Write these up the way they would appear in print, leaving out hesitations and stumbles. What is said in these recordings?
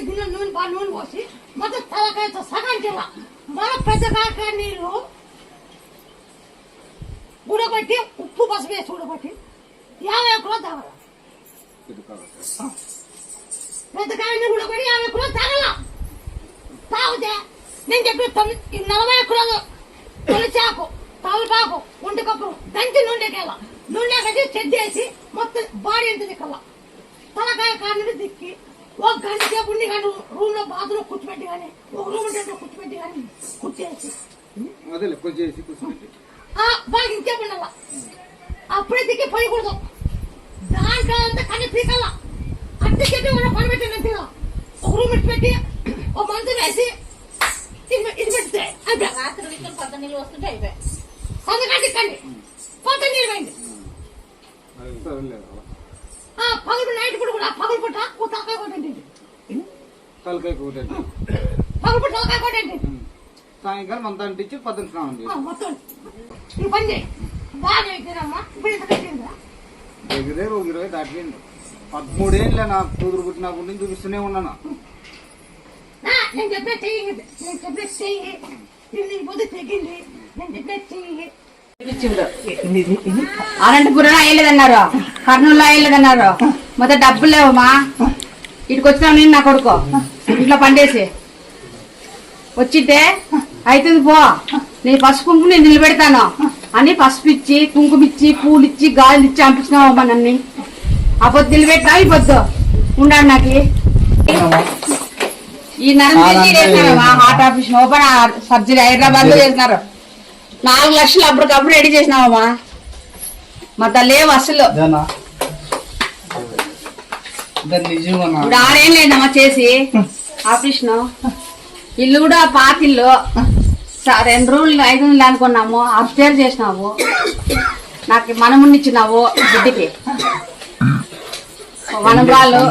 గిన్నె నూనె పోసి మొత్తం తలకాయతో సగం జిల్లా మళ్ళీ పెద్ద కాక నీళ్ళు ఉడబట్టి ఉప్పు పసుపు వేసి ఉడబట్టి 50 కిలో తాగల పెద్ద కాయ నీళ్ళు ఉడబట్టి 50 కిలో తాగల తాగితే నేను చెప్పి 40 కిలోలు తొలిచాకు తవలపాకు ఒంటి కప్పులు దంచి నూనెకెళ్ళ నూనె కట్టి చెడ్డేసి మొత్తం బాడీ ఉంటుంది కల్లా తలకాయ కారణం దిక్కి 1 గంట సేపు ఉండి కానీ రూమ్ లో బాత్రూమ్ కూర్చోబెట్టి కానీ ఒక రూమ్ కూర్చోబెట్టి కానీ కుట్టేసి బాగా ఇంకేపు ఉండాల అప్పుడే దిక్కి పోయకూడదు దాంట్లో అంతా కన్నీ పీకల్లా అట్టి చెట్టు మన పని పెట్టి ఒక రూమ్ పెట్టి ఒక మంచం వేసి ఇది పెడితే అయిపోయి కొత్త నీళ్ళు వస్తుంటే అయిపోయి కొంతకండి కండి కొత్త నీళ్ళు వేయండి పగలు నైట్ కూడా పగలు పుట్ట తలకాయ కొట్టండి పగలు పుట్ట తలకాయ కొట్టండి సాయంకాలం అంతా అంటించి పద్ధతి స్నానం చేయాలి మొత్తం ఈ పని చేయి బాగా ఎగ్గిరమ్మా ఇప్పుడు ఇంత కట్టిందా దగ్గరే 20 దాటిపోయింది 13 ఏళ్ళ నా కూతురు పుట్టినప్పటి నుంచి చూపిస్తూనే ఉన్నాను నేను చెప్పే చెయ్యి నేను చెప్పే చెయ్యి నేను పొద్దు తెగింది నేను చెప్పే చెయ్యి అనంతపురం అయ్యలేదన్నారు కర్నూలు అయ్యలేదన్నారు మొత్తం డబ్బులు లేవమ్మా ఇటుకు వచ్చినావు నేను నా కొడుకు ఇంట్లో పండేసి వచ్చితే అవుతుంది పో నీ పసుపు కుంకుమ నేను నిలబెడతాను అని పసుపు ఇచ్చి కుంకుమ ఇచ్చి పూలు ఇచ్చి గాజులు ఇచ్చి పంపించినావమ్మా నన్ను ఆ పొద్దు నిలబెట్టినా ఈ పొద్దు ఉండాలి నాకు ఈ నరం చేసినారమ్మా heart operation open surgery Hyderabad లో చేసినారు 4 లక్షలు అప్పటికప్పుడు రెడీ చేసినావమ్మా మా తల్లేవు అసలు ఇప్పుడు 6 ఏళ్ళు అయిందమ్మా చేసి ఆపరేషన్ ఇల్లు కూడా పాతిల్లు 2 రోజులు 5 రోజులు అనుకున్నాము అప్స్టేర్ చేసినావు నాకు మనమునిచ్చినావు బిడ్డకి వనరాలు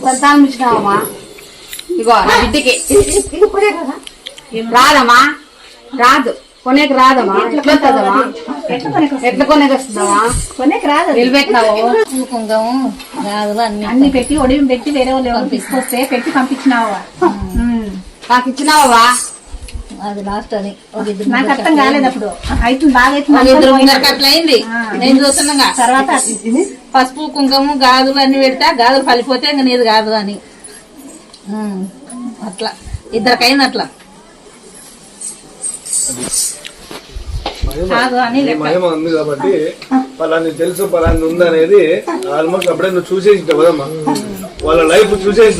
సంతానం ఇచ్చినావమ్మా ఇగో నా బిడ్డకి రాదమ్మా రాదు కొనేకి రాదమ్మా ఎట్లా వస్తుందమ్మా ఎట్లా కొనేకి వస్తుందమ్మా కొనేకి రాదు నిలబెట్టినావు కుంకుమం గాజులు అన్ని పెట్టి ఒడియం పెట్టి వేరే వాళ్ళు తీసుకొస్తే పెట్టి పంపించినావా నాకు ఇచ్చినావా అది లాస్ట్ అని నాకు అర్థం కాలేదు అప్పుడు అవుతుంది బాగా అవుతుంది అట్లా అయింది నేను చూస్తున్నా తర్వాత పసుపు కుంకుమ గాజులు అన్ని పెడితే గాజులు పలిపోతే ఇంకా నీది కాదు అని అట్లా ఇద్దరికైంది అట్లా మహిమ ఉంది కాబట్టి పలాని తెలుసు పలాని ఉందనేది ఆల్మోస్ట్ అప్పుడే నువ్వు చూసేసినావు కదమ్మా వాళ్ళ లైఫ్ చూసేసినావు